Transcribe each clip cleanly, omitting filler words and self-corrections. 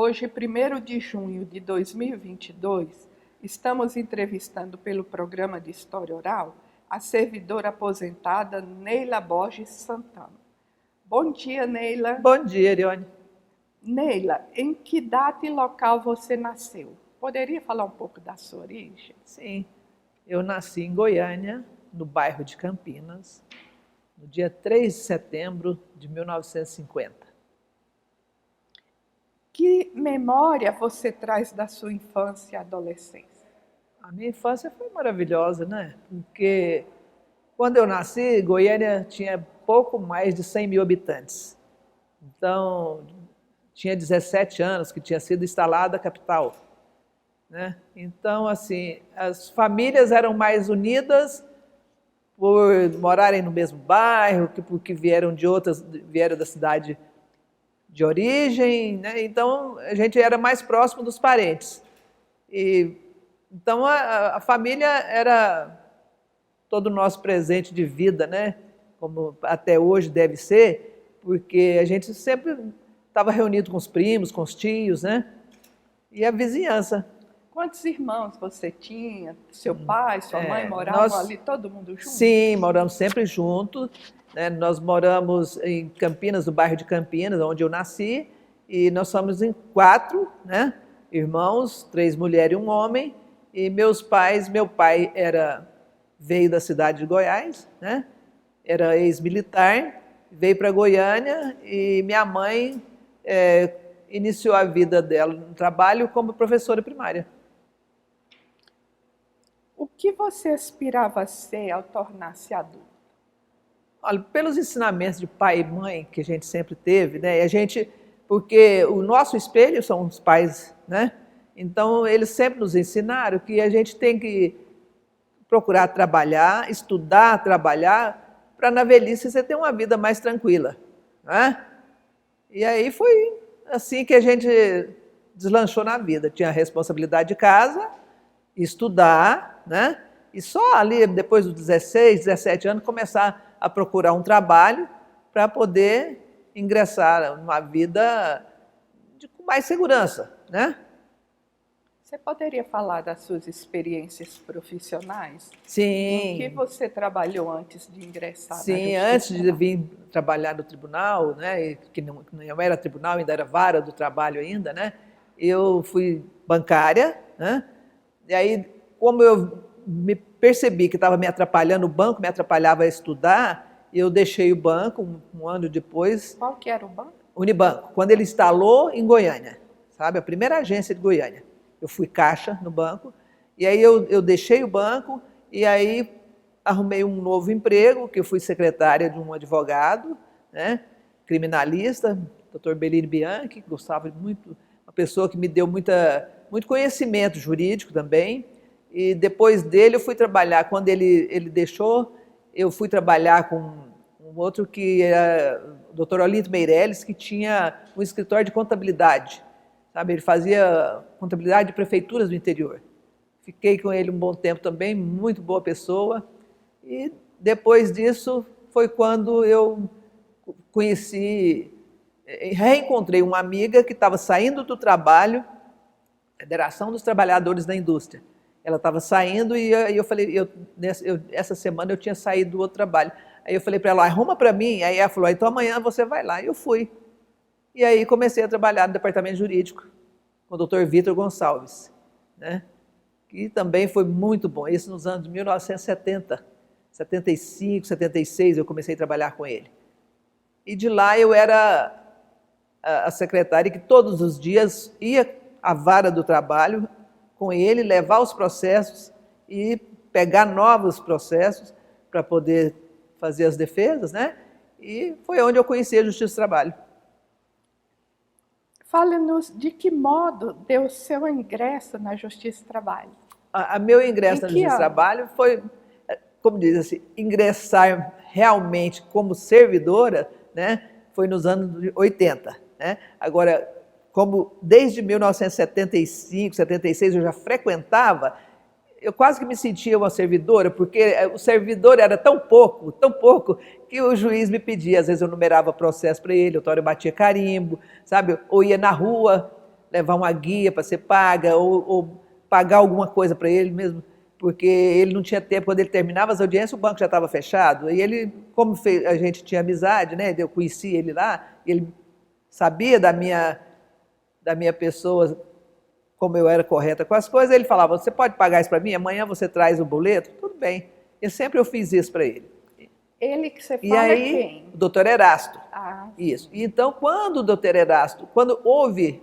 Hoje, 1º de junho de 2022, estamos entrevistando pelo programa de História Oral a servidora aposentada Neila Borges Santana. Bom dia, Neila. Bom dia, Arione. Neila, em que data e local você nasceu? Poderia falar um pouco da sua origem? Sim, eu nasci em Goiânia, no bairro de Campinas, no dia 3 de setembro de 1950. Que memória você traz da sua infância e adolescência? A minha infância foi maravilhosa, né? Porque quando eu nasci, Goiânia tinha pouco mais de 100 mil habitantes. Então, tinha 17 anos que tinha sido instalada a capital, né? Então, assim, as famílias eram mais unidas por morarem no mesmo bairro, porque vieram da cidade de origem, né? Então a gente era mais próximo dos parentes. Então a família era todo o nosso presente de vida, né? Como até hoje deve ser, porque a gente sempre estava reunido com os primos, com os tios, né? E a vizinhança. Quantos irmãos você tinha? Seu pai, sua mãe moravam ali, todo mundo junto? Sim, moramos sempre juntos. Né? Nós moramos em Campinas, no bairro de Campinas, onde eu nasci, e nós somos em 4, né, irmãos, 3 mulheres e um homem, e meu pai veio da cidade de Goiás, né, era ex-militar, veio para Goiânia, e minha mãe iniciou a vida dela no trabalho como professora primária. O que você aspirava a ser ao tornar-se adulto? Olha, pelos ensinamentos de pai e mãe que a gente sempre teve, né? Porque o nosso espelho são os pais, né? Então eles sempre nos ensinaram que a gente tem que procurar trabalhar, estudar, trabalhar, para na velhice você ter uma vida mais tranquila, né? E aí foi assim que a gente deslanchou na vida. Tinha a responsabilidade de casa, estudar, né? E só ali, depois dos 16, 17 anos, começar a procurar um trabalho para poder ingressar numa vida com mais segurança, né? Você poderia falar das suas experiências profissionais? Sim. Em que você trabalhou antes de ingressar na Sim, Justiça? antes de vir trabalhar no tribunal, né, que não era tribunal, ainda era vara do trabalho ainda, né? Eu fui bancária, né? E aí, como eu me percebi que estava me atrapalhando, o banco me atrapalhava a estudar, eu deixei o banco um ano depois. Qual que era o banco? Unibanco, quando ele instalou em Goiânia, sabe? A primeira agência de Goiânia. Eu fui caixa no banco, e aí eu deixei o banco, e aí arrumei um novo emprego, que eu fui secretária de um advogado, né? Criminalista, Dr. Bellini Bianchi, que gostava muito, uma pessoa que me deu muito conhecimento jurídico também. E depois dele eu fui trabalhar, quando ele deixou, eu fui trabalhar com um outro que era o Dr. Olinto Meirelles, que tinha um escritório de contabilidade, sabe? Ele fazia contabilidade de prefeituras do interior. Fiquei com ele um bom tempo também, muito boa pessoa. E depois disso foi quando eu reencontrei uma amiga que estava saindo do trabalho, Federação dos Trabalhadores da Indústria. Ela estava saindo e eu falei, essa semana eu tinha saído do outro trabalho. Aí eu falei para ela, arruma para mim. Aí ela falou, então amanhã você vai lá. E eu fui. E aí comecei a trabalhar no departamento jurídico com o Dr. Vitor Gonçalves, né? Que também foi muito bom. Isso nos anos de 1970, 75, 76 eu comecei a trabalhar com ele. E de lá eu era a secretária que todos os dias ia à vara do trabalho com ele, levar os processos e pegar novos processos para poder fazer as defesas, né? E foi onde eu conheci a Justiça do Trabalho. Fale-nos de que modo deu o seu ingresso na Justiça do Trabalho. Meu ingresso na Justiça do Trabalho foi, como diz assim, ingressar realmente como servidora, né? Foi nos anos 80, né? Agora, como desde 1975, 76 eu já frequentava, eu quase que me sentia uma servidora, porque o servidor era tão pouco, que o juiz me pedia, às vezes eu numerava processo para ele, eu batia carimbo, sabe? Ou ia na rua, levar uma guia para ser paga, ou pagar alguma coisa para ele mesmo, porque ele não tinha tempo. Quando ele terminava as audiências, o banco já estava fechado. E ele, como a gente tinha amizade, né? Eu conheci ele lá, ele sabia da minha pessoa, como eu era correta com as coisas, ele falava: você pode pagar isso para mim? Amanhã você traz o boleto? Tudo bem. E sempre eu fiz isso para ele. Ele que você E fala aí, é quem? o doutor Erasto. Ah, Isso. E então, quando o doutor Erasto, quando houve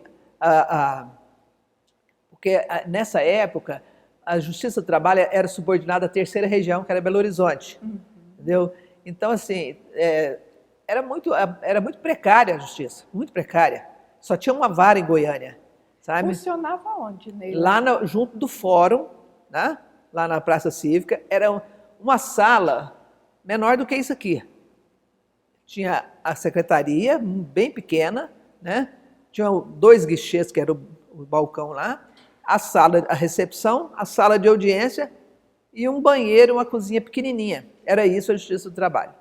porque nessa época a Justiça do Trabalho era subordinada à terceira região, que era Belo Horizonte. Entendeu? Então, assim, era muito precária a justiça, muito precária. Só tinha uma vara em Goiânia, sabe? funcionava onde, Neila? Lá junto do fórum, né? Lá na Praça Cívica, era uma sala menor do que isso aqui. Tinha a secretaria, bem pequena, né? Tinha 2 guichês, que era o balcão lá, a recepção, a sala de audiência e um banheiro, uma cozinha pequenininha. Era isso a Justiça do Trabalho.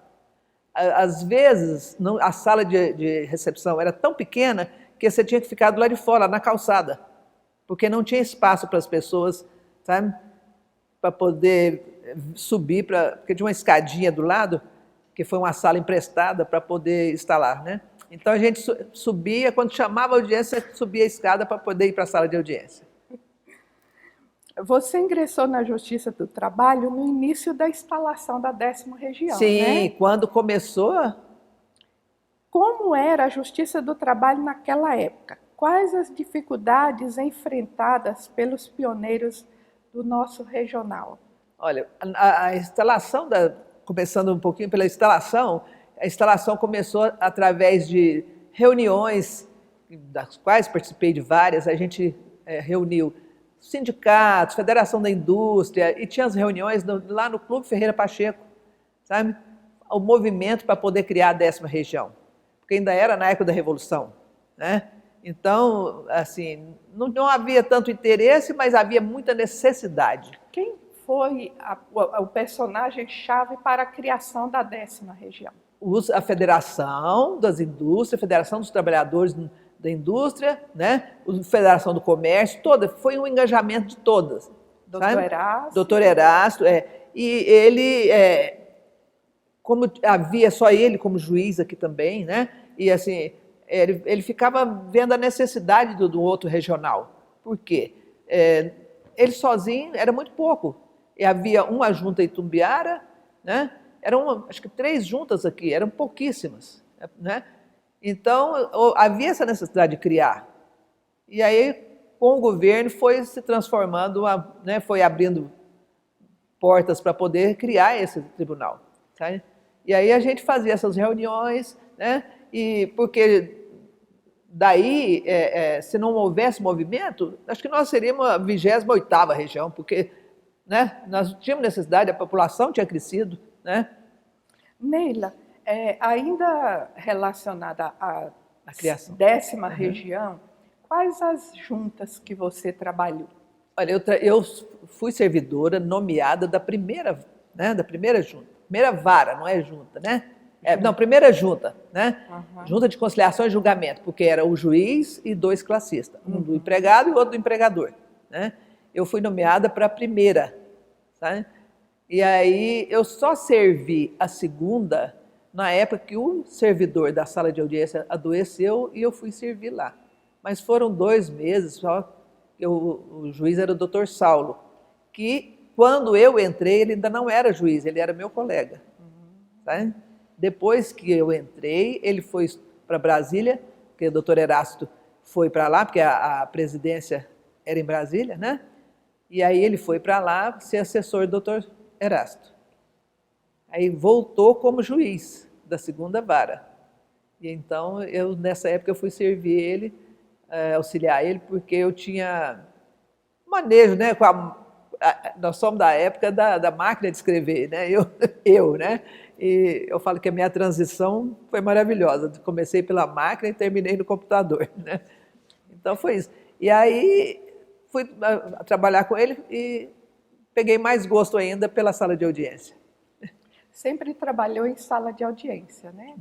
Às vezes, a sala de recepção era tão pequena que você tinha que ficar do lado de fora, na calçada, porque não tinha espaço para as pessoas, sabe? Para poder subir, porque tinha uma escadinha do lado, que foi uma sala emprestada para poder instalar, né? Então a gente subia, quando chamava a audiência, subia a escada para poder ir para a sala de audiência. Você ingressou na Justiça do Trabalho no início da instalação da 10ª região, Sim, né? quando começou. Como era a Justiça do Trabalho naquela época? Quais as dificuldades enfrentadas pelos pioneiros do nosso regional? Olha, a instalação, começando um pouquinho pela instalação, a instalação começou através de reuniões, das quais participei de várias. A gente reuniu sindicatos, Federação da Indústria, e tinha as reuniões lá no Clube Ferreira Pacheco, sabe? O movimento para poder criar a 10ª região, porque ainda era na época da Revolução, né? Então, assim, não havia tanto interesse, mas havia muita necessidade. Quem foi o personagem-chave para a criação da 10ª região? A Federação das Indústrias, a Federação dos Trabalhadores da Indústria, né? A Federação do Comércio, foi um engajamento de todas. Doutor Erasto. Doutor Erasto, e ele, como havia só ele como juiz aqui também, né? E assim, ele ficava vendo a necessidade do outro regional. Por quê? Ele sozinho era muito pouco. E havia uma junta em Itumbiara, né? Eram, acho que 3 juntas aqui, eram pouquíssimas, né? Então, havia essa necessidade de criar. E aí, com o governo, foi se transformando, né? Foi abrindo portas para poder criar esse tribunal, sabe? E aí a gente fazia essas reuniões, né? E porque daí, se não houvesse movimento, acho que nós seríamos a 28ª região, porque, né, nós tínhamos necessidade, a população tinha crescido, né? Neila, ainda relacionada à criação. 10ª região, quais as juntas que você trabalhou? Olha, eu fui servidora nomeada da primeira, né, da primeira junta, primeira vara, não é junta, né? Não, primeira junta, né? Junta de conciliação e julgamento, porque era o juiz e 2 classistas, um do empregado e outro do empregador, né? Eu fui nomeada para a primeira, sabe? E aí eu só servi a segunda na época que um servidor da sala de audiência adoeceu e eu fui servir lá. Mas foram 2 meses só. O juiz era o doutor Saulo, que quando eu entrei ele ainda não era juiz, ele era meu colega. Sabe? Depois que eu entrei, ele foi para Brasília, porque o doutor Erasto foi para lá, porque a presidência era em Brasília, né? E aí ele foi para lá ser assessor do doutor Erasto. Aí voltou como juiz da segunda vara. E então, nessa época, eu fui servir ele, auxiliar ele, porque eu tinha manejo, né? Nós somos da época da máquina de escrever, né? né? E eu falo que a minha transição foi maravilhosa. Comecei pela máquina e terminei no computador, né? Então foi isso. E aí fui trabalhar com ele e peguei mais gosto ainda pela sala de audiência. Sempre trabalhou em sala de audiência, né?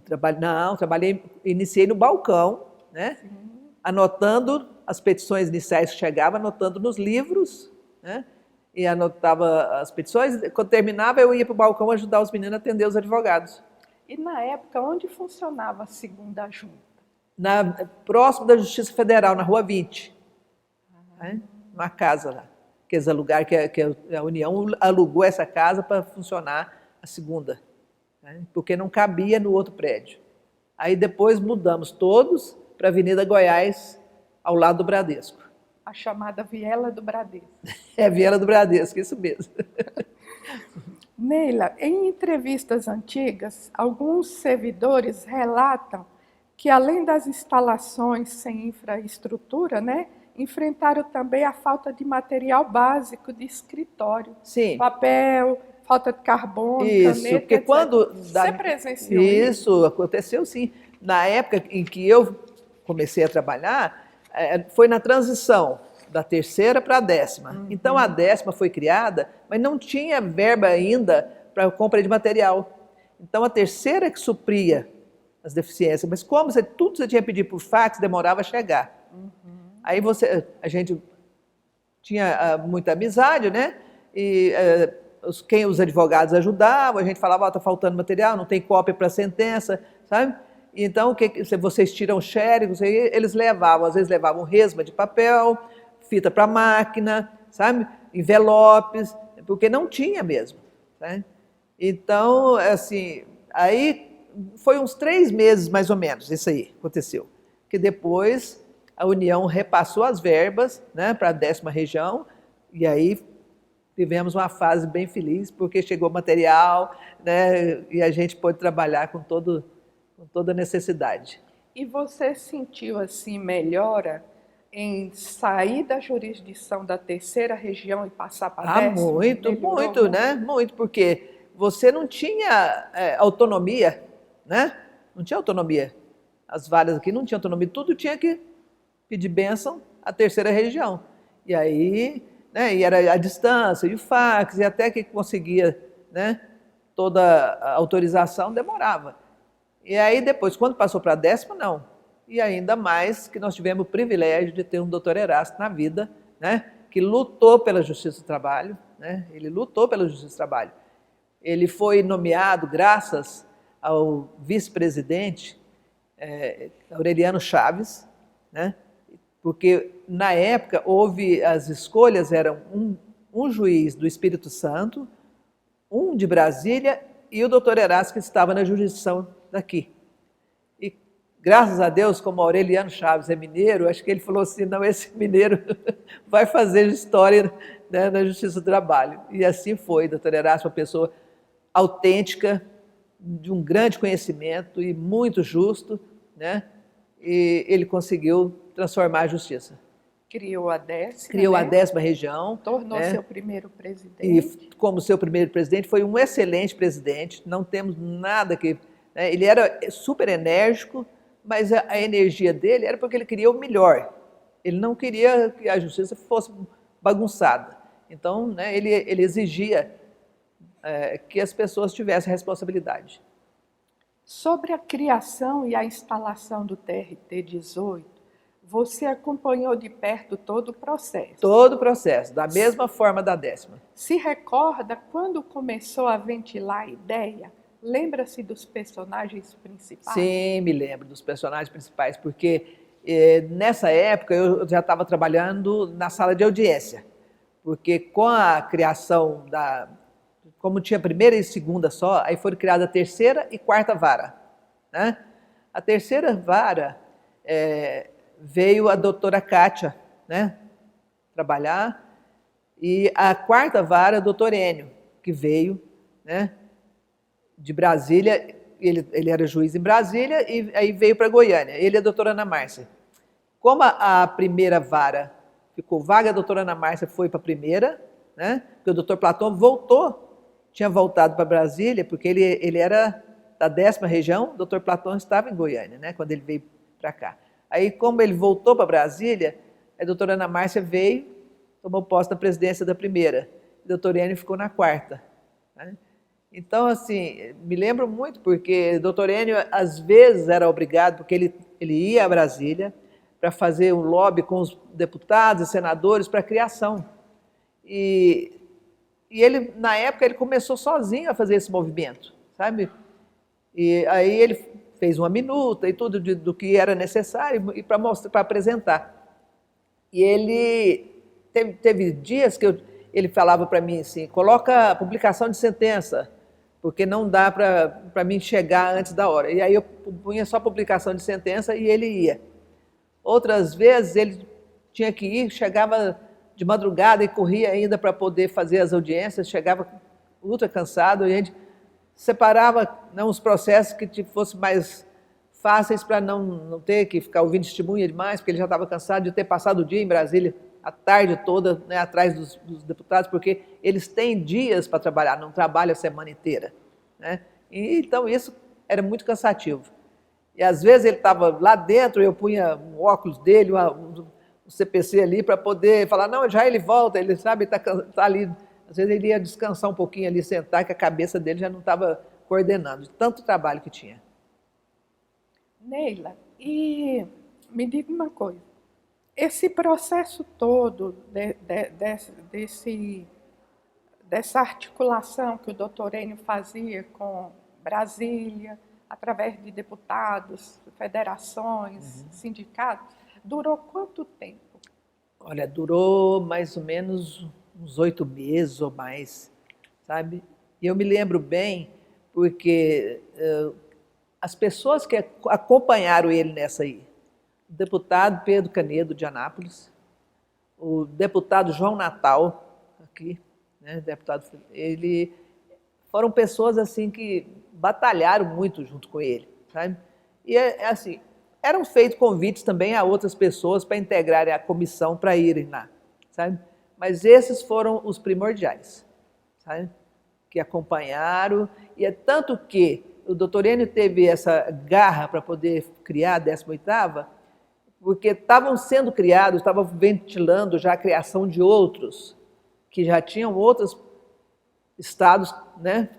Iniciei no balcão, né? anotando as petições iniciais que chegavam, anotando nos livros, né? E anotava as petições. Quando terminava, eu ia para o balcão ajudar os meninos a atender os advogados. E na época, onde funcionava a segunda junta? Próximo da Justiça Federal, na Rua 20, né? Uma casa lá, que eles alugaram, que a União alugou essa casa para funcionar a segunda, né? Porque não cabia no outro prédio. Aí depois mudamos todos para a Avenida Goiás, ao lado do Bradesco. A chamada Viela do Bradesco. É a Viela do Bradesco, isso mesmo. Neila, em entrevistas antigas, alguns servidores relatam que, além das instalações sem infraestrutura, né, enfrentaram também a falta de material básico de escritório. Sim. Papel, falta de carbono, isso, caneta, porque etc. quando... Você presenciou isso? Isso, aconteceu sim. Na época em que eu comecei a trabalhar, foi na transição da terceira para a 10ª. Então a 10ª foi criada, mas não tinha verba ainda para compra de material. Então a terceira que supria as deficiências, mas como tudo você tinha que pedir por fax, demorava a chegar. Aí a gente tinha muita amizade, né? E os advogados ajudavam, a gente falava, está faltando material, não tem cópia para a sentença, sabe? Então, vocês tiram xerox, eles levavam, às vezes levavam resma de papel, fita para máquina, sabe? Envelopes, porque não tinha mesmo, sabe? Então, assim, aí foi uns 3 meses mais ou menos, isso aí aconteceu. Que depois a União repassou as verbas, né, para a 10ª região, e aí tivemos uma fase bem feliz, porque chegou material, né, e a gente pôde trabalhar com toda a necessidade. E você sentiu, assim, melhora em sair da jurisdição da terceira região e passar para a 10ª? Muito, né? Muito, porque você não tinha autonomia, né? Não tinha autonomia. As varas aqui não tinham autonomia, tudo tinha que pedir bênção à terceira região. E aí, né, e era a distância, e o fax, e até que conseguia, né, toda a autorização, demorava. E aí depois, quando passou para a 10ª, não. E ainda mais que nós tivemos o privilégio de ter um doutor Erasto na vida, né, que lutou pela Justiça do Trabalho, né, ele lutou pela Justiça do Trabalho. Ele foi nomeado graças ao vice-presidente Aureliano Chaves, né, porque na época as escolhas eram um juiz do Espírito Santo, um de Brasília e o doutor Erasto, que estava na jurisdição daqui. E graças a Deus, como Aureliano Chaves é mineiro, acho que ele falou assim, não, esse mineiro vai fazer história, né, na Justiça do Trabalho. E assim foi, doutor Erasto, uma pessoa autêntica, de um grande conhecimento e muito justo, né? E ele conseguiu transformar a justiça. Criou a 10ª. Criou, né, a 10ª região. Tornou, né, seu primeiro presidente. E como seu primeiro presidente, foi um excelente presidente, não temos nada que... Né, ele era super enérgico, mas a energia dele era porque ele queria o melhor. Ele não queria que a justiça fosse bagunçada. Então, né, ele exigia que as pessoas tivessem responsabilidade. Sobre a criação e a instalação do TRT-18, você acompanhou de perto todo o processo. Todo o processo, da mesma forma da 10ª. Se recorda quando começou a ventilar a ideia? Lembra-se dos personagens principais? Sim, me lembro dos personagens principais, porque nessa época eu já estava trabalhando na sala de audiência, porque com a criação como tinha primeira e segunda só, aí foram criadas a terceira e quarta vara, né? A terceira vara veio a doutora Kátia, né, trabalhar, e a quarta vara, o doutor Enio, que veio, né, de Brasília, ele era juiz em Brasília, e aí veio para Goiânia, ele e a doutora Ana Márcia. Como a primeira vara ficou vaga, a doutora Ana Márcia foi para a primeira, né, porque o doutor Platão tinha voltado para Brasília, porque ele era da 10ª região, o doutor Platão estava em Goiânia, né, quando ele veio para cá. Aí, como ele voltou para Brasília, a doutora Ana Márcia veio, tomou posse na presidência da primeira, o doutor Enio ficou na quarta, né? Então, assim, me lembro muito, porque o doutor Enio, às vezes, era obrigado, porque ele ia a Brasília para fazer um lobby com os deputados e senadores para a criação. E ele, na época, ele começou sozinho a fazer esse movimento, sabe? E aí ele fez uma minuta e tudo do que era necessário e para mostrar, para apresentar. E ele teve dias que ele falava para mim assim, coloca a publicação de sentença, porque não dá para mim chegar antes da hora. E aí eu punha só a publicação de sentença e ele ia. Outras vezes ele tinha que ir, chegava de madrugada e corria ainda para poder fazer as audiências, chegava ultra cansado, e a gente separava, né, os processos que fossem mais fáceis para não ter que ficar ouvindo testemunha demais, porque ele já estava cansado de ter passado o dia em Brasília, a tarde toda, né, atrás dos deputados, porque eles têm dias para trabalhar, não trabalham a semana inteira, né? E, então isso era muito cansativo. E às vezes ele estava lá dentro, eu punha um óculos dele, um CPC ali, para poder falar, não, já ele volta, ele sabe, está ali. Às vezes ele ia descansar um pouquinho ali, sentar, que a cabeça dele já não estava coordenando, de tanto trabalho que tinha. Neila, e me diga uma coisa, esse processo todo dessa articulação que o doutor Enio fazia com Brasília, através de deputados, federações, sindicatos, durou quanto tempo? Olha, durou mais ou menos uns 8 meses ou mais, sabe? E eu me lembro bem, porque as pessoas que acompanharam ele nessa aí, o deputado Pedro Canedo, de Anápolis, o deputado João Natal, aqui, né, deputado, foram pessoas assim que batalharam muito junto com ele, sabe? E assim, eram feitos convites também a outras pessoas para integrarem a comissão para irem lá, sabe? Mas esses foram os primordiais, sabe? Que acompanharam, e é tanto que o doutor Enio teve essa garra para poder criar a 18ª, porque estavam sendo criados, estavam ventilando já a criação de outros, que já tinham outros estados, né,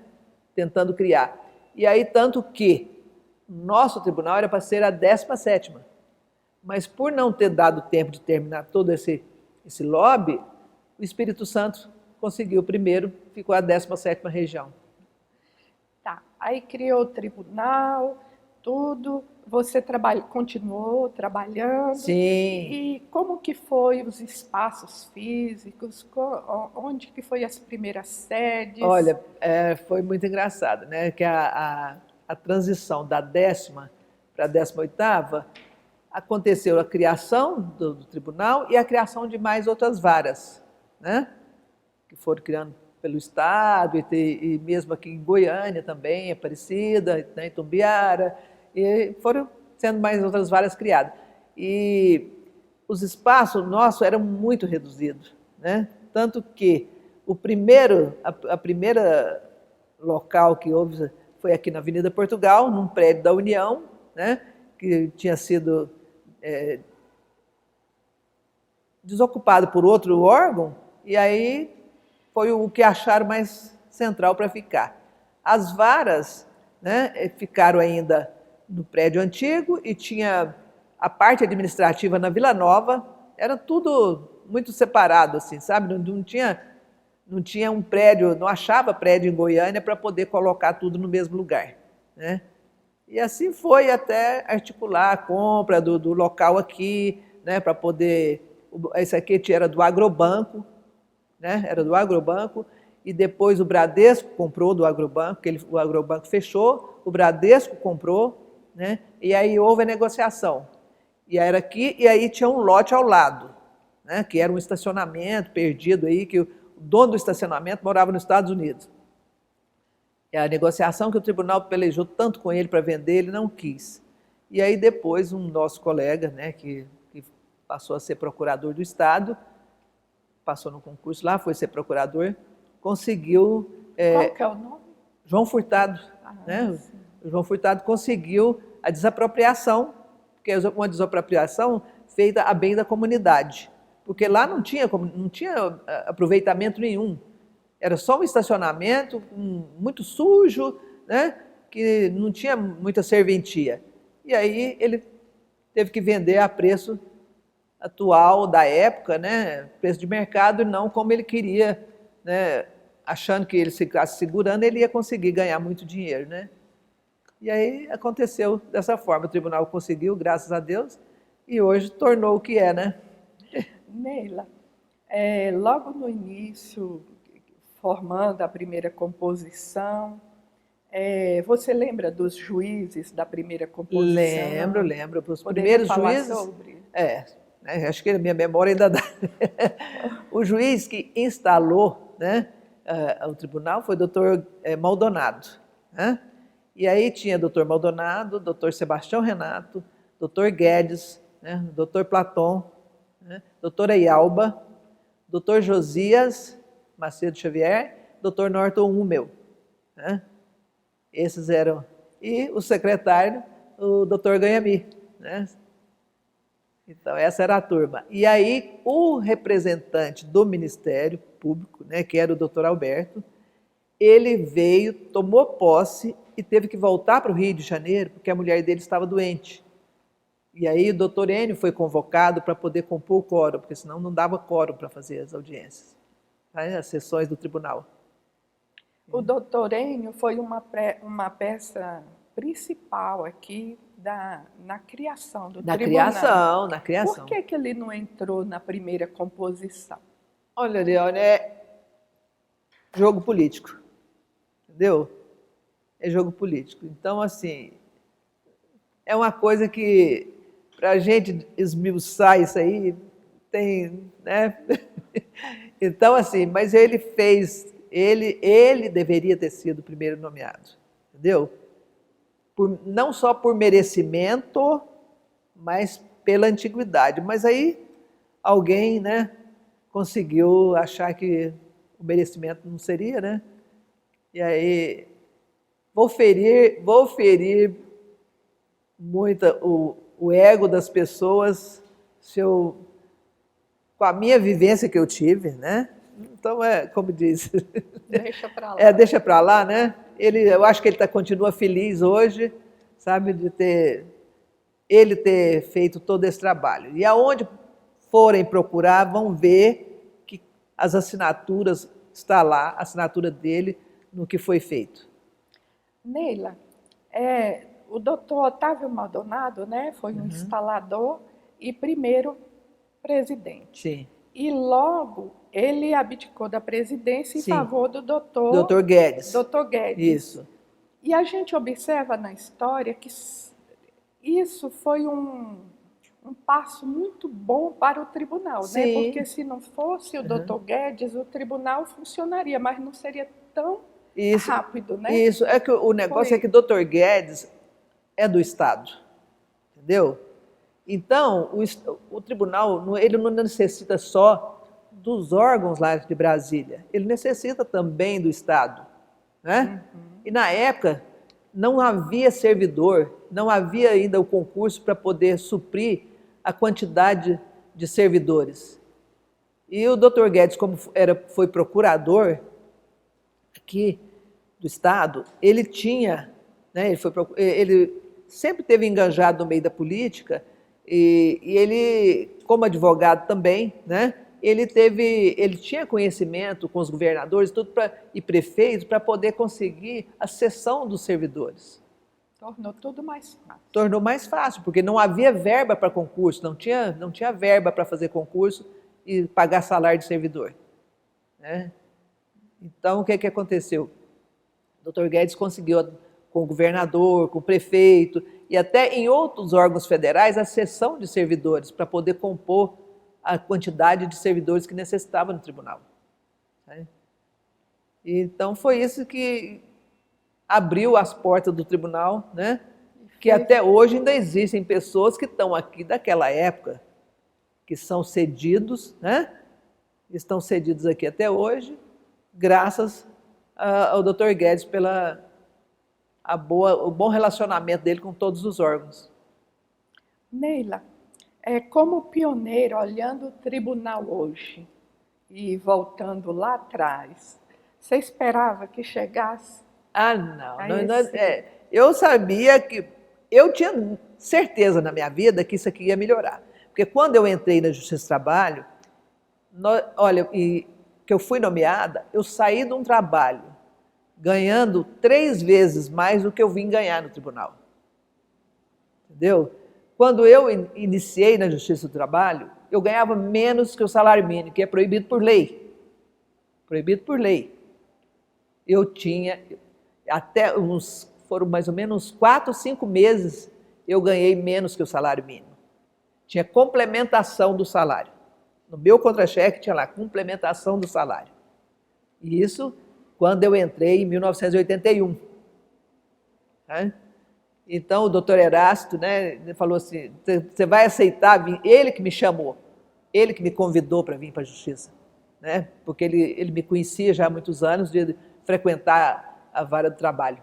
tentando criar. E aí, tanto que nosso tribunal era para ser a 17ª, mas por não ter dado tempo de terminar todo esse lobby, o Espírito Santo conseguiu primeiro, ficou a 17ª região. Tá, aí criou o tribunal, tudo, você continuou trabalhando. Sim. E como que foi os espaços físicos, onde que foi as primeiras sedes? Olha, foi muito engraçado, né? Que a transição da 10ª para a 18ª aconteceu a criação do tribunal e a criação de mais outras varas, né? Que foram criando pelo Estado e mesmo aqui em Goiânia também, Aparecida, né, em Tumbiara, e foram sendo mais outras varas criadas. E os espaços nossos eram muito reduzidos, né? Tanto que a primeira local que houve foi aqui na Avenida Portugal, num prédio da União, né, que tinha sido desocupado por outro órgão, e aí foi o que acharam mais central para ficar. As varas, né, ficaram ainda no prédio antigo e tinha a parte administrativa na Vila Nova, era tudo muito separado, assim, sabe? Não tinha um prédio, não achava prédio em Goiânia para poder colocar tudo no mesmo lugar, né? E assim foi até articular a compra do local aqui, né, para poder... Esse aqui era do Agrobanco, né? Era do Agrobanco, e depois o Bradesco comprou do Agrobanco, porque o Agrobanco fechou, o Bradesco comprou, né? E aí houve a negociação. E era aqui, e aí tinha um lote ao lado, né? Que era um estacionamento perdido aí, que o dono do estacionamento morava nos Estados Unidos. E a negociação que o tribunal pelejou tanto com ele para vender, ele não quis. E aí depois um nosso colega, né, que passou a ser procurador do Estado, passou no concurso lá, foi ser procurador, conseguiu... Qual que é o nome? João Furtado. Né? O João Furtado conseguiu a desapropriação, que é uma desapropriação feita a bem da comunidade, porque lá não tinha aproveitamento nenhum. Era só um estacionamento muito sujo, né? Que não tinha muita serventia. E aí ele teve que vender a preço atual da época, né, preço de mercado, e não como ele queria, né, achando que ele se ficasse segurando, ele ia conseguir ganhar muito dinheiro, né? E aí aconteceu dessa forma, o tribunal conseguiu, graças a Deus, e hoje tornou o que é, né? Neila, logo no início, formando a primeira composição, você lembra dos juízes da primeira composição? Lembro. Os Poderia primeiros falar juízes. sobre? Né, acho que a minha memória ainda dá. O juiz que instalou, né, o tribunal foi o doutor Maldonado. Né? E aí tinha doutor Maldonado, doutor Sebastião Renato, doutor Guedes, né, doutor Platon, né, doutora Ialba, doutor Josias Macedo Xavier, doutor Norton Hummel. Né? Esses eram. E o secretário, o doutor Ganhami. Né? Então, essa era a turma. E aí, o representante do Ministério Público, né, que era o doutor Alberto, ele veio, tomou posse e teve que voltar para o Rio de Janeiro, porque a mulher dele estava doente. E aí, o doutor Enio foi convocado para poder compor o quórum, porque senão não dava quórum para fazer as audiências, né, as sessões do tribunal. O doutor Enio foi uma peça principal aqui na criação do tribunal. Na criação. Por que ele não entrou na primeira composição? Olha, Leone, é jogo político, entendeu? É jogo político. Então, assim, é uma coisa que, para a gente esmiuçar isso aí, tem, né? Então, assim, mas ele fez, ele deveria ter sido o primeiro nomeado, entendeu? Não só por merecimento, mas pela antiguidade. Mas aí alguém, né, conseguiu achar que o merecimento não seria, né? E aí vou ferir muito o ego das pessoas com a minha vivência que eu tive, né? Então, como diz... Deixa para lá. Deixa para lá, né? Eu acho que ele continua feliz hoje, sabe, de ele ter feito todo esse trabalho. E aonde forem procurar, vão ver que as assinaturas, está lá, a assinatura dele no que foi feito. Neila, o doutor Otávio Maldonado, né, foi um instalador e primeiro presidente. Sim. E logo ele abdicou da presidência em favor do doutor Guedes. Doutor Guedes. Isso. E a gente observa na história que isso foi um passo muito bom para o tribunal, né? Porque se não fosse o doutor Guedes, o tribunal funcionaria, mas não seria tão rápido, né? Isso, é que o negócio é que o doutor Guedes é do Estado, entendeu? Então, o tribunal, ele não necessita só dos órgãos lá de Brasília, ele necessita também do Estado, né? E na época não havia servidor, não havia ainda o concurso para poder suprir a quantidade de servidores. E o doutor Guedes, como foi procurador aqui do Estado, ele tinha, né, ele sempre teve enganjado no meio da política, e ele, como advogado também, né, ele tinha conhecimento com os governadores e prefeitos para poder conseguir a cessão dos servidores. Tornou tudo mais fácil. Tornou mais fácil, porque não havia verba para concurso, não tinha verba para fazer concurso e pagar salário de servidor. Né? Então, o que aconteceu? O doutor Guedes conseguiu, com o governador, com o prefeito, e até em outros órgãos federais, a cessão de servidores, para poder compor a quantidade de servidores que necessitava no tribunal. Né? Então, foi isso que abriu as portas do tribunal, né? Que até hoje ainda existem pessoas que estão aqui daquela época, que são cedidos, né? Estão cedidos aqui até hoje, graças ao Dr. Guedes o bom relacionamento dele com todos os órgãos. Neila, como pioneiro, olhando o tribunal hoje e voltando lá atrás, você esperava que chegasse? Não. Eu sabia que... Eu tinha certeza na minha vida que isso aqui ia melhorar. Porque quando eu entrei na Justiça do Trabalho, olha, e que eu fui nomeada, eu saí de um trabalho ganhando 3 vezes mais do que eu vim ganhar no tribunal. Entendeu? Quando eu iniciei na Justiça do Trabalho, eu ganhava menos que o salário mínimo, que é proibido por lei. Proibido por lei. Eu tinha, foram mais ou menos 4 ou 5 meses, eu ganhei menos que o salário mínimo. Tinha complementação do salário. No meu contra-cheque tinha lá, complementação do salário. E isso quando eu entrei em 1981. Né? Então, o doutor Erasto, né, falou assim, você vai aceitar vir? Ele que me chamou, ele que me convidou para vir para a Justiça. Né? Porque ele me conhecia já há muitos anos de frequentar a vara do trabalho.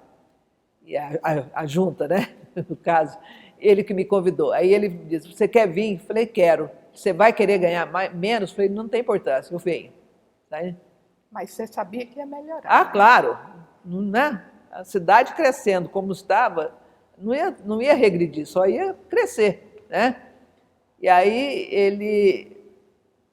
E a junta, né, no caso. Ele que me convidou. Aí ele disse, você quer vir? Eu falei, quero. Você vai querer ganhar menos? Eu falei, não tem importância, eu venho. Tá? Mas você sabia que ia melhorar. Ah, claro. Né? A cidade crescendo como estava, não ia regredir, só ia crescer. Né? E aí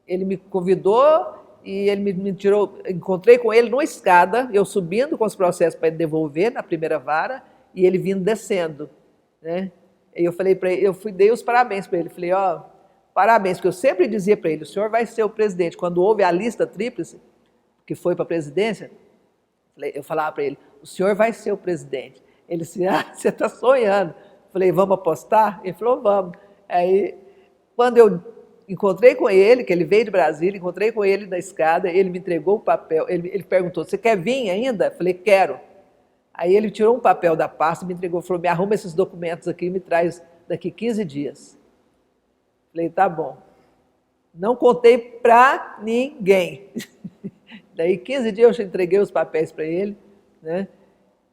ele me convidou e ele me tirou, encontrei com ele numa escada, eu subindo com os processos para ele devolver na primeira vara e ele vindo descendo. Né? E eu falei para ele, dei os parabéns para ele, falei, ó, parabéns, porque eu sempre dizia para ele, o senhor vai ser o presidente. Quando houve a lista tríplice, que foi para a presidência, eu falava para ele, o senhor vai ser o presidente. Ele disse, você está sonhando. Eu falei, vamos apostar? Ele falou, vamos. Aí, quando eu encontrei com ele, que ele veio de Brasília, encontrei com ele na escada, ele me entregou o papel, ele perguntou, você quer vir ainda? Eu falei, quero. Aí ele tirou um papel da pasta, me entregou, falou, me arruma esses documentos aqui e me traz daqui 15 dias. Falei, tá bom. Não contei para ninguém. Daí 15 dias eu entreguei os papéis para ele, né?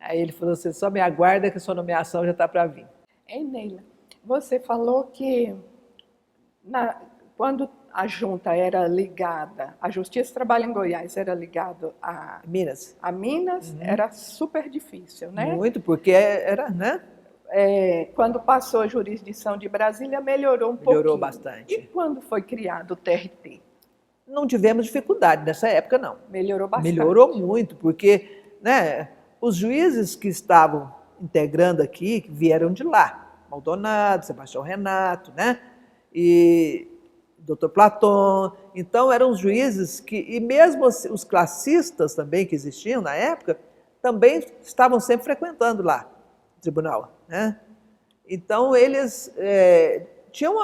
Aí ele falou, você só me aguarda que a sua nomeação já está para vir. Ei, Neila, você falou que quando a junta era ligada, a Justiça do Trabalho em Goiás era ligada a Minas. Era super difícil, né? Muito, porque era, né? Quando passou a jurisdição de Brasília, melhorou um pouquinho. Melhorou bastante. E quando foi criado o TRT? Não tivemos dificuldade nessa época, não. Melhorou bastante. Melhorou muito, porque, né, os juízes que estavam integrando aqui, que vieram de lá, Maldonado, Sebastião Renato, né, e Dr. Platon, então eram os juízes que, e mesmo os classistas também que existiam na época, também estavam sempre frequentando lá o tribunal, né? Então eles tinham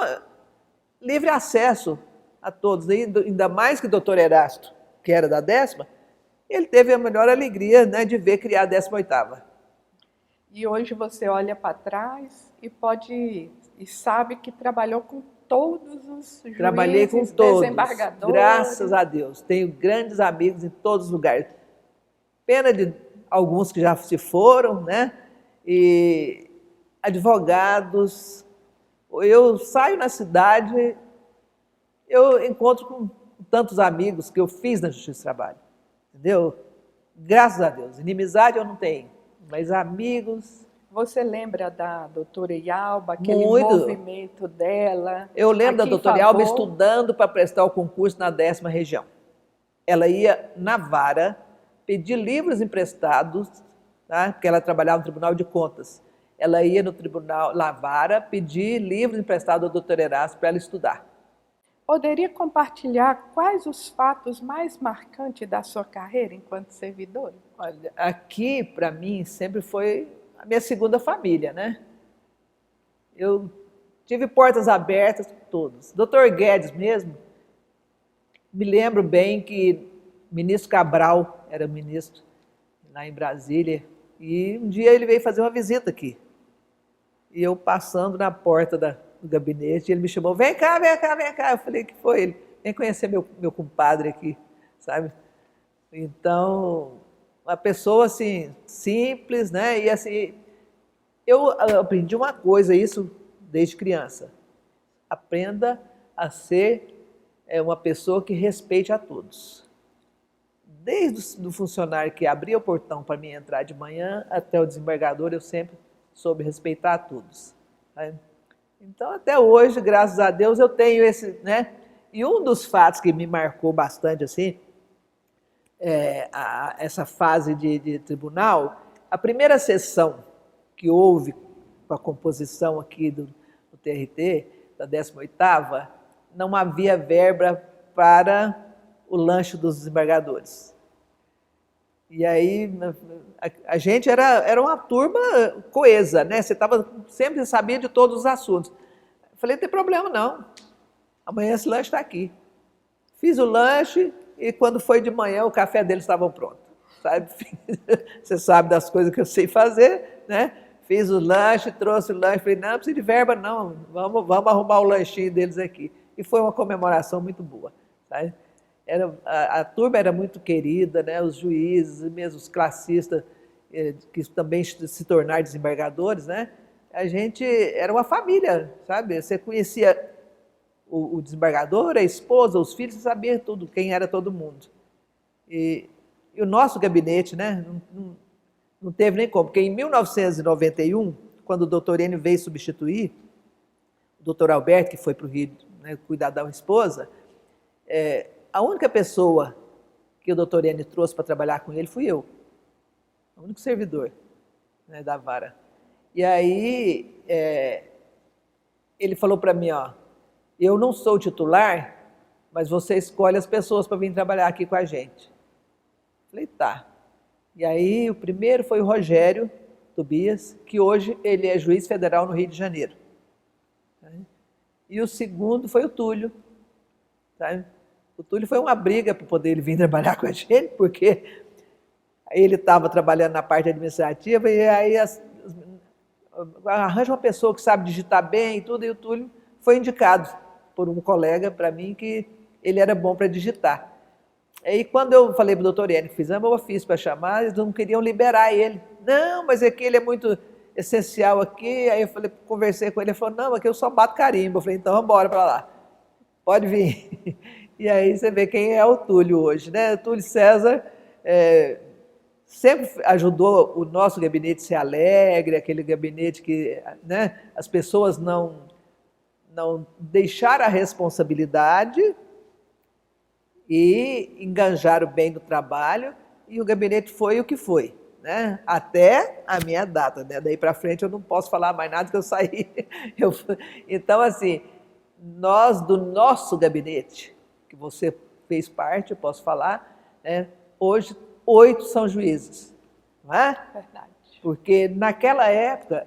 livre acesso a todos, ainda mais que o doutor Erasto, que era da 10ª, ele teve a melhor alegria, né, de ver criar a 18ª. E hoje você olha para trás e sabe que trabalhou com todos os juízes, trabalhei com todos, desembargadores. Graças a Deus. Tenho grandes amigos em todos os lugares. Pena de alguns que já se foram, né? E advogados. Eu saio na cidade, eu encontro com tantos amigos que eu fiz na Justiça do Trabalho. Entendeu? Graças a Deus. Inimizade eu não tenho, mas amigos. Você lembra da doutora Ialba, aquele Muito. movimento dela? Eu lembro da doutora Ialba estudando para prestar o concurso na 10ª região. Ela ia na vara pedir livros emprestados, tá? Porque ela trabalhava no Tribunal de Contas. Ela ia no tribunal, na vara, pedir livros emprestados ao doutor Erasto para ela estudar. Poderia compartilhar quais os fatos mais marcantes da sua carreira enquanto servidora? Olha, aqui, para mim, sempre foi a minha segunda família, né? Eu tive portas abertas com todos. Dr. Guedes mesmo, me lembro bem que o ministro Cabral era ministro lá em Brasília, e um dia ele veio fazer uma visita aqui. E eu passando na porta do gabinete, ele me chamou, vem cá, vem cá, vem cá. Eu falei, que foi? Ele, vem conhecer meu compadre aqui, sabe? Então, uma pessoa assim, simples, né? E assim, eu aprendi uma coisa, isso desde criança. Aprenda a ser uma pessoa que respeite a todos. Desde o funcionário que abria o portão para mim entrar de manhã até o desembargador, eu sempre soube respeitar a todos. Né? Então, até hoje, graças a Deus, eu tenho esse, né? E um dos fatos que me marcou bastante, assim, essa fase de tribunal, a primeira sessão que houve com a composição aqui do TRT, da 18ª, não havia verba para o lanche dos desembargadores. E aí a gente era uma turma coesa, né? Você sempre sabia de todos os assuntos. Eu falei, não tem problema não, amanhã esse lanche está aqui. Fiz o lanche e quando foi de manhã o café deles estava pronto. Sabe? Você sabe das coisas que eu sei fazer, né? Fiz o lanche, trouxe o lanche, falei, não precisa de verba não, vamos arrumar o lanchinho deles aqui. E foi uma comemoração muito boa. Sabe? A turma era muito querida, né? Os juízes, mesmo os classistas, que também se tornaram desembargadores, né? A gente era uma família, sabe? Você conhecia o desembargador, a esposa, os filhos, você sabia tudo, quem era todo mundo. E o nosso gabinete, né? Não teve nem como, porque em 1991, quando o doutor Enio veio substituir, o doutor Alberto, que foi para o Rio, né, cuidar da esposa, a única pessoa que o doutor Enio trouxe para trabalhar com ele fui eu, o único servidor, né, da vara. E aí ele falou para mim, ó, eu não sou titular, mas você escolhe as pessoas para vir trabalhar aqui com a gente. Falei, tá. E aí o primeiro foi o Rogério Tobias, que hoje ele é juiz federal no Rio de Janeiro. E o segundo foi o Túlio. Sabe? O Túlio foi uma briga para poder ele vir trabalhar com a gente, porque ele estava trabalhando na parte administrativa e aí arranja uma pessoa que sabe digitar bem e tudo, e o Túlio foi indicado por um colega para mim que ele era bom para digitar. Aí quando eu falei para o doutor Enio que fizemos o ofício para chamar, eles não queriam liberar ele. Não, mas é que ele é muito essencial aqui. Aí eu falei, conversei com ele, ele falou, não, aqui eu só bato carimbo. Eu falei, então vamos embora para lá. Pode vir. E aí você vê quem é o Túlio hoje, né? O Túlio César sempre ajudou o nosso gabinete a ser alegre, aquele gabinete que, né, as pessoas não deixaram a responsabilidade e enganjaram bem no trabalho, e o gabinete foi o que foi, né? Até a minha data, né? Daí para frente eu não posso falar mais nada que eu saí. Então, assim, nós do nosso gabinete, que você fez parte, eu posso falar, né? Hoje 8 são juízes, não é? Verdade. Porque naquela época,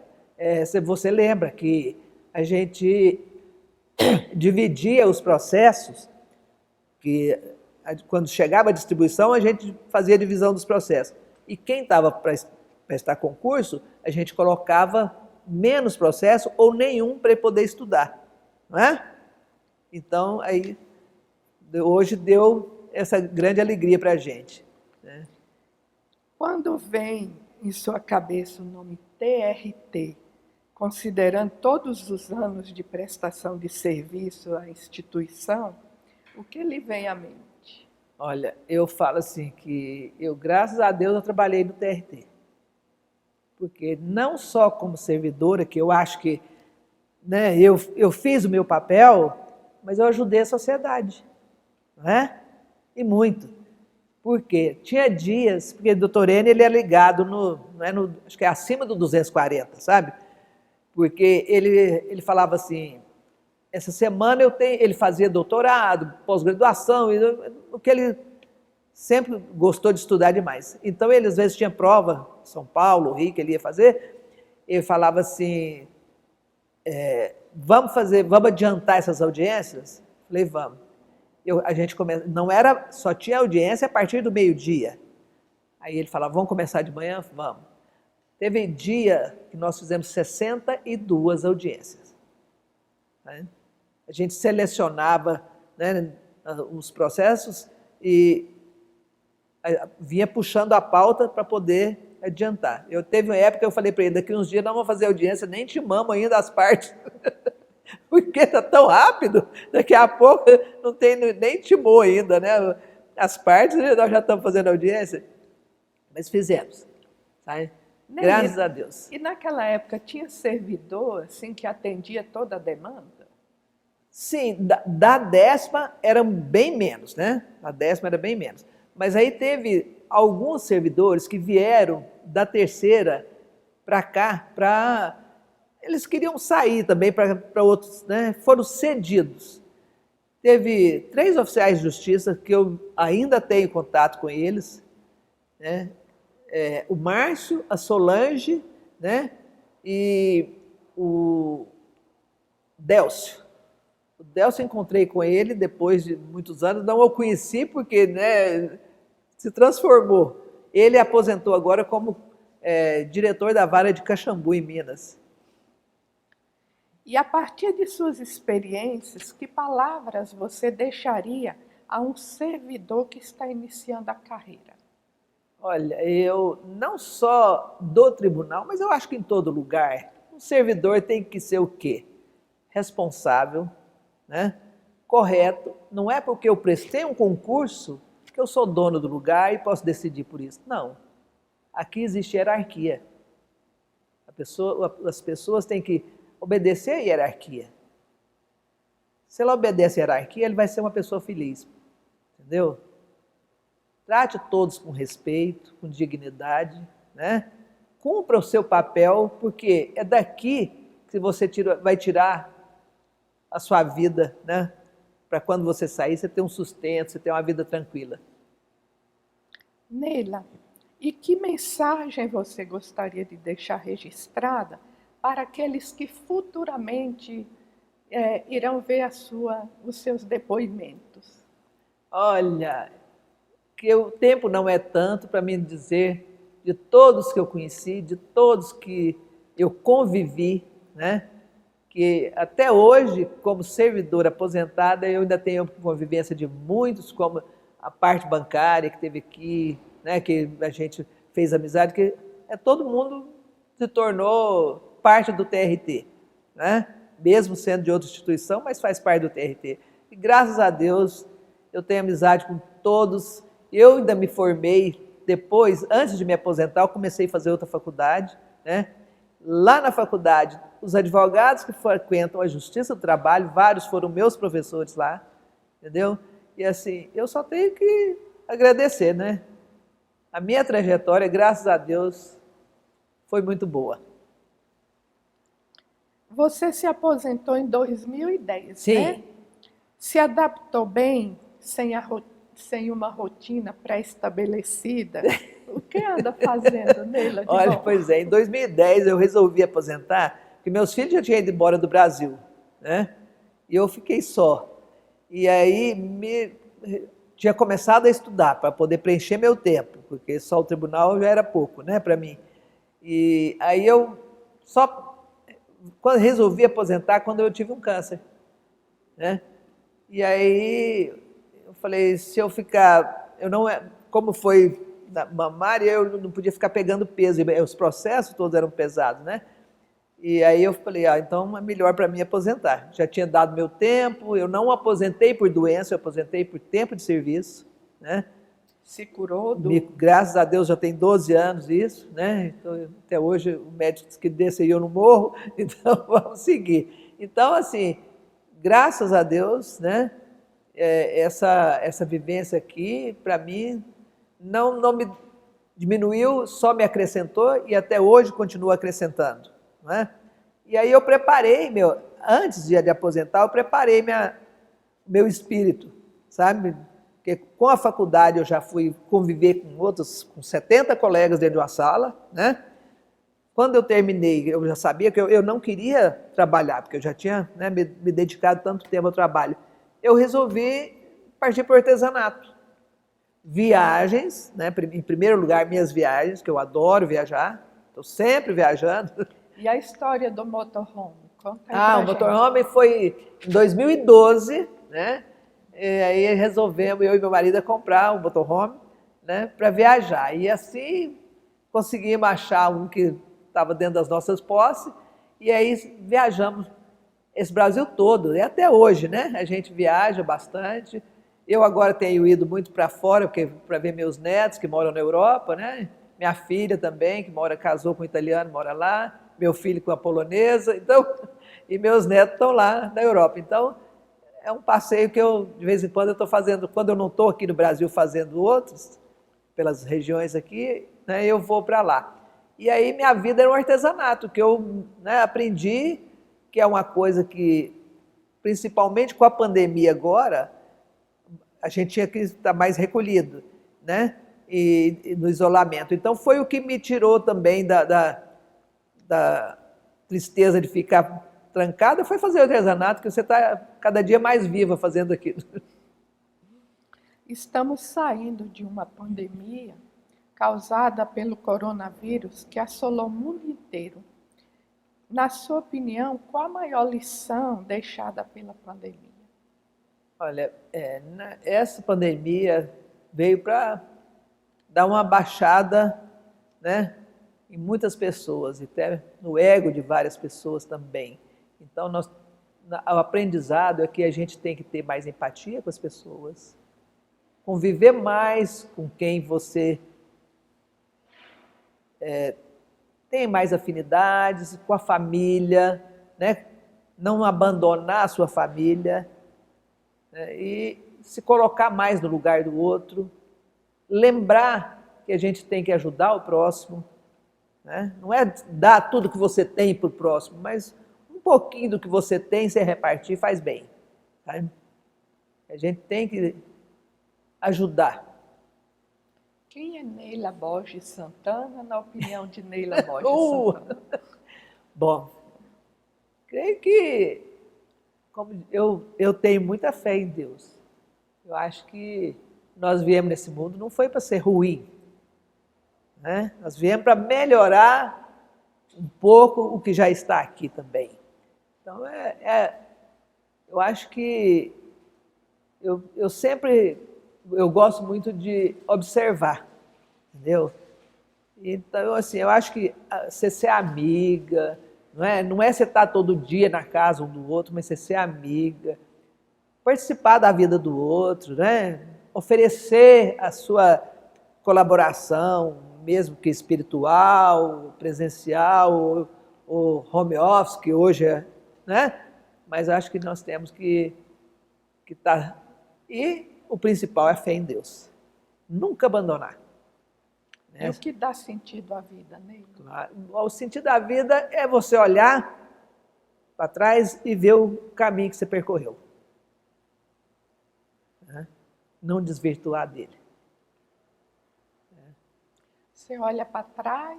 você lembra que a gente dividia os processos, que quando chegava a distribuição, a gente fazia a divisão dos processos. E quem estava para prestar concurso, a gente colocava menos processo ou nenhum para poder estudar. Não é? Então, aí, hoje deu essa grande alegria para a gente. Né? Quando vem em sua cabeça o nome TRT, considerando todos os anos de prestação de serviço à instituição, o que lhe vem à mente? Olha, eu falo assim que graças a Deus, eu trabalhei no TRT. Porque não só como servidora, que eu acho que, né, eu fiz o meu papel, mas eu ajudei a sociedade. Não é? E muito. Porque tinha dias, porque o doutor Enio, ele é ligado acho que é acima do 240, sabe? Porque ele falava assim, essa semana ele fazia doutorado, pós-graduação, o que ele sempre gostou de estudar demais. Então ele às vezes tinha prova, São Paulo, Rio, que ele ia fazer, ele falava assim, vamos adiantar essas audiências? Falei, vamos. A gente só tinha audiência a partir do meio-dia. Aí ele falava, vamos começar de manhã? Vamos. Teve dia que nós fizemos 62 audiências. Né? A gente selecionava, né, os processos e vinha puxando a pauta para poder adiantar. Teve uma época que eu falei para ele, daqui uns dias nós vamos fazer audiência, nem timamos ainda as partes. Porque está tão rápido, daqui a pouco não tem nem timou ainda, né? As partes nós já estamos fazendo audiência, mas fizemos. Sabe? Graças a Deus. E naquela época tinha servidor assim que atendia toda a demanda? Sim, da 10ª eram bem menos, né? A 10ª era bem menos. Mas aí teve alguns servidores que vieram da 3ª para cá, eles queriam sair também para outros, né? Foram cedidos. Teve 3 oficiais de justiça que eu ainda tenho contato com eles, né? O Márcio, a Solange, né? E o Délcio. O Délcio encontrei com ele depois de muitos anos, não o conheci porque, né, se transformou. Ele aposentou agora como diretor da vara de Caxambu, em Minas. E a partir de suas experiências, que palavras você deixaria a um servidor que está iniciando a carreira? Olha, eu não só do tribunal, mas eu acho que em todo lugar, um servidor tem que ser o quê? Responsável, né? Correto. Não é porque eu prestei um concurso que eu sou dono do lugar e posso decidir por isso. Não. Aqui existe hierarquia. As pessoas têm que obedecer à hierarquia. Se ela obedece à hierarquia, ele vai ser uma pessoa feliz. Entendeu? Trate todos com respeito, com dignidade, né? Cumpra o seu papel, porque é daqui que você vai tirar a sua vida, né? Para quando você sair, você ter um sustento, você ter uma vida tranquila. Neila, e que mensagem você gostaria de deixar registrada para aqueles que futuramente irão ver os seus depoimentos? Olha, que o tempo não é tanto para me dizer de todos que eu conheci, de todos que eu convivi, né? Que até hoje, como servidora aposentada, eu ainda tenho convivência de muitos, como a parte bancária que teve aqui, né? Que a gente fez amizade, que todo mundo se tornou parte do TRT, né? Mesmo sendo de outra instituição, mas faz parte do TRT. E graças a Deus eu tenho amizade com todos. Eu ainda me formei depois, antes de me aposentar, eu comecei a fazer outra faculdade, né? Lá na faculdade, os advogados que frequentam a Justiça do Trabalho, vários foram meus professores lá, entendeu? E assim, eu só tenho que agradecer, né? A minha trajetória, graças a Deus, foi muito boa. Você se aposentou em 2010, Sim. né? Se adaptou bem, sem uma rotina pré-estabelecida? O que anda fazendo, Neila? Olha, pois é, em 2010 eu resolvi aposentar, porque meus filhos já tinham ido embora do Brasil, né? E eu fiquei só. E aí tinha começado a estudar para poder preencher meu tempo, porque só o tribunal já era pouco, né, para mim. E aí eu resolvi aposentar quando eu tive um câncer, né? E aí eu falei, se eu ficar, como foi da mamária, eu não podia ficar pegando peso, e os processos todos eram pesados, né? E aí eu falei, então é melhor para mim aposentar. Já tinha dado meu tempo, eu não aposentei por doença, eu aposentei por tempo de serviço, né? Se curou Graças a Deus já tem 12 anos isso, né? Então, até hoje o médico disse que desse aí eu não morro, então vamos seguir. Então, assim, graças a Deus, né? Essa vivência aqui, para mim, não me diminuiu, só me acrescentou e até hoje continua acrescentando, não é? E aí eu preparei, antes de aposentar, eu preparei meu espírito, sabe? Porque com a faculdade eu já fui conviver com 70 colegas dentro de uma sala, né? Quando eu terminei, eu já sabia que eu não queria trabalhar, porque eu já tinha, né, me dedicado tanto tempo ao trabalho. Eu resolvi partir para o artesanato. Viagens, né? Em primeiro lugar, minhas viagens, que eu adoro viajar, estou sempre viajando. E a história do motorhome? Conta aí O motorhome foi em 2012, né? E aí resolvemos, eu e meu marido, comprar um motorhome, né, para viajar. E assim conseguimos achar um que estava dentro das nossas posses, e aí viajamos esse Brasil todo, e até hoje, né? A gente viaja bastante. Eu agora tenho ido muito para fora, para ver meus netos que moram na Europa, né? Minha filha também, que casou com um italiano, mora lá. Meu filho com a polonesa, então, e meus netos estão lá na Europa. Então, é um passeio que eu, de vez em quando, eu estou fazendo. Quando eu não estou aqui no Brasil fazendo outros, pelas regiões aqui, né, eu vou para lá. E aí minha vida era um artesanato, que eu, né, aprendi, que é uma coisa que, principalmente com a pandemia agora, a gente tinha que estar mais recolhido, né? E no isolamento. Então foi o que me tirou também da tristeza de ficar trancada, foi fazer o artesanato, que você está cada dia mais viva fazendo aquilo. Estamos saindo de uma pandemia causada pelo coronavírus que assolou o mundo inteiro. Na sua opinião, qual a maior lição deixada pela pandemia? Olha, essa pandemia veio para dar uma baixada, né, em muitas pessoas, e até no ego de várias pessoas também. Então, o aprendizado é que a gente tem que ter mais empatia com as pessoas, conviver mais com quem você tem mais afinidades, com a família, né? Não abandonar a sua família, né? E se colocar mais no lugar do outro, lembrar que a gente tem que ajudar o próximo, né? Não é dar tudo que você tem para o próximo, mas um pouquinho do que você tem, você repartir, faz bem. Tá? A gente tem que ajudar. Quem é Neila Borges Santana, na opinião de Neila Borges Santana? Bom, creio que eu tenho muita fé em Deus. Eu acho que nós viemos nesse mundo não foi para ser ruim, né? Nós viemos para melhorar um pouco o que já está aqui também. Então, eu acho que eu sempre gosto muito de observar, entendeu? Então, assim, eu acho que você ser amiga, não é você estar todo dia na casa um do outro, mas você ser amiga, participar da vida do outro, né? Oferecer a sua colaboração, mesmo que espiritual, presencial, ou home office, que hoje é, né? Mas acho que nós temos que estar... E o principal é a fé em Deus. Nunca abandonar. E o que dá sentido à vida, Neila? O sentido da vida é você olhar para trás e ver o caminho que você percorreu. Não desvirtuar dele. Você olha para trás,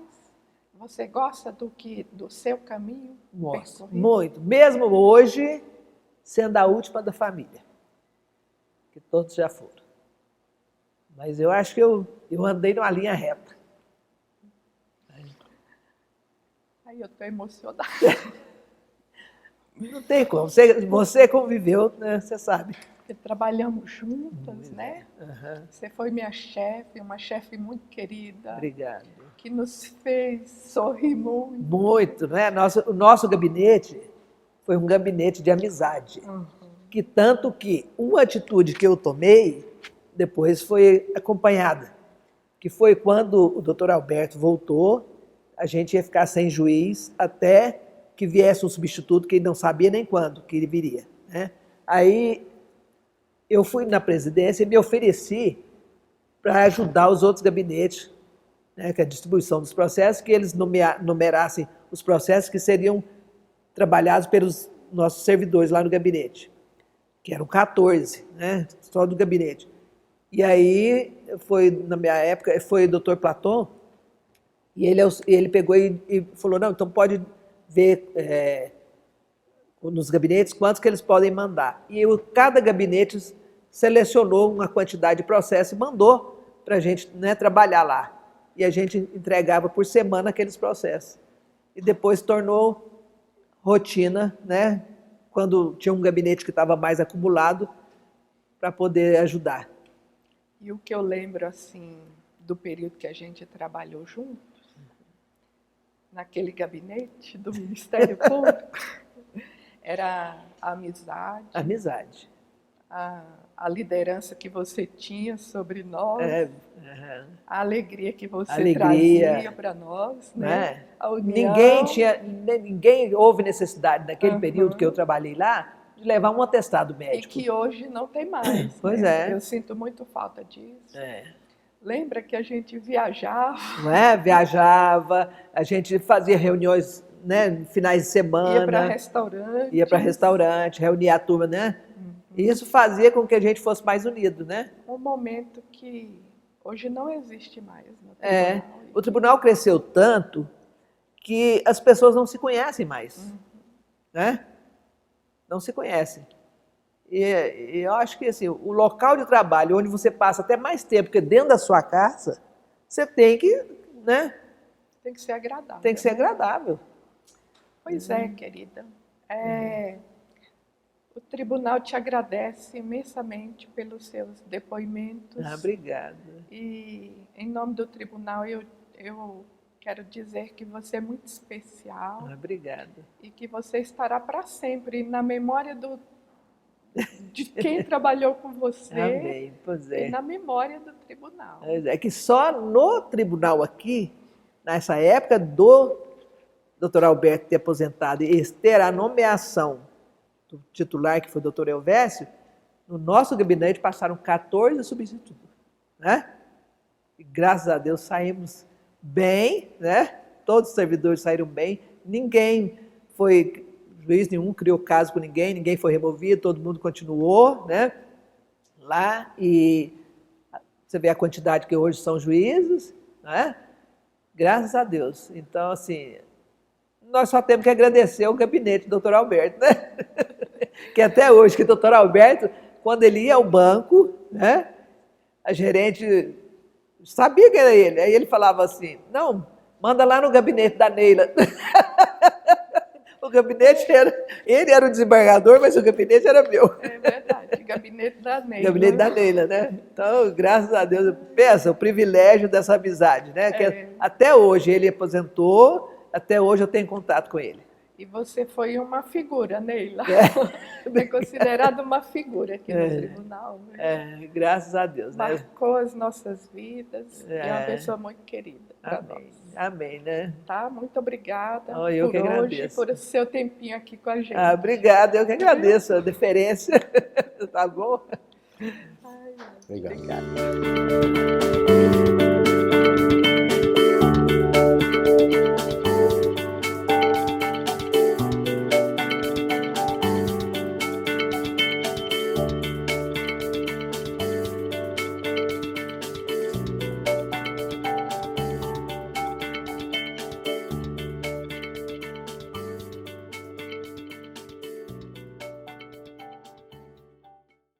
você gosta do seu caminho? Gosto, muito. Mesmo hoje, sendo a última da família. Que todos já foram. Mas eu acho que eu andei numa linha reta. Aí eu estou emocionada. Não tem como. Você conviveu, né? Você sabe. Porque trabalhamos juntas, né? Uhum. Você foi minha chefe, uma chefe muito querida. Obrigado. Que nos fez sorrir muito. Muito, né? O nosso gabinete foi um gabinete de amizade. Uhum. Que tanto que uma atitude que eu tomei, depois foi acompanhada. Que foi quando o doutor Alberto voltou, a gente ia ficar sem juiz até que viesse um substituto que ele não sabia nem quando que ele viria, né? Aí eu fui na presidência e me ofereci para ajudar os outros gabinetes, né, que é a distribuição dos processos, que eles numerassem os processos que seriam trabalhados pelos nossos servidores lá no gabinete, que eram 14, né, só do gabinete. E aí, na minha época, foi o doutor Platon, e ele pegou e falou, não, então pode ver nos gabinetes quantos que eles podem mandar. E cada gabinete selecionou uma quantidade de processo e mandou para a gente, né, trabalhar lá. E a gente entregava por semana aqueles processos. E depois tornou rotina, né, quando tinha um gabinete que estava mais acumulado, para poder ajudar. E o que eu lembro, assim, do período que a gente trabalhou juntos, naquele gabinete do Ministério Público, era a amizade. Amizade. a liderança que você tinha sobre nós, Aham. a alegria que você Alegria, trazia para nós, não né? é? A união. Ninguém houve necessidade naquele período que eu Aham. trabalhei lá de levar um atestado E médico. que hoje não tem mais, Pois né? é. Eu sinto muito falta disso. É. Lembra que a gente viajava, Não é? Viajava, a gente fazia reuniões, né, finais de ia para semana, restaurante. ia para restaurante, reunia a turma, né? E isso fazia com que a gente fosse mais unido, né? Um momento que hoje não existe mais no É. tribunal. O tribunal cresceu tanto que as pessoas não se conhecem mais, né? Não se conhecem. E eu acho que assim, o local de trabalho, onde você passa até mais tempo que dentro da sua casa, você tem que, né? Tem que ser agradável. Tem que ser né? agradável. Pois é, querida. O tribunal te agradece imensamente pelos seus depoimentos. Obrigado. E em nome do tribunal eu quero dizer que você é muito especial Obrigado. e que você estará para sempre na memória de quem trabalhou com você Amém. Pois e é. na memória do tribunal. É que só no tribunal aqui, nessa época do doutor Alberto ter aposentado e ter a nomeação do titular, que foi o doutor Elvésio, no nosso gabinete passaram 14 substitutos, né? E graças a Deus saímos bem, né? Todos os servidores saíram bem, ninguém foi, juiz nenhum criou caso com ninguém, ninguém foi removido, todo mundo continuou, né? Lá, e você vê a quantidade que hoje são juízes, né? Graças a Deus. Então, assim, nós só temos que agradecer ao gabinete do doutor Alberto, né? Que até hoje, que o doutor Alberto, quando ele ia ao banco, né? A gerente sabia que era ele. Aí ele falava assim, não, manda lá no gabinete da Neila. O gabinete ele era o desembargador, mas o gabinete era meu. É verdade, gabinete da Neila. Gabinete da Neila, né? Então, graças a Deus, pensa, o privilégio dessa amizade, né? Que até hoje ele aposentou, até hoje eu tenho contato com ele. E você foi uma figura, Neila. É considerada uma figura aqui no tribunal. Né? Graças a Deus. Marcou as nossas vidas e é uma pessoa muito querida para nós. Amém, né? Tá? Muito obrigada eu que agradeço. por esse seu tempinho aqui com a gente. Obrigada, eu que agradeço a deferência. Tá bom? Ai, Obrigado. Obrigada.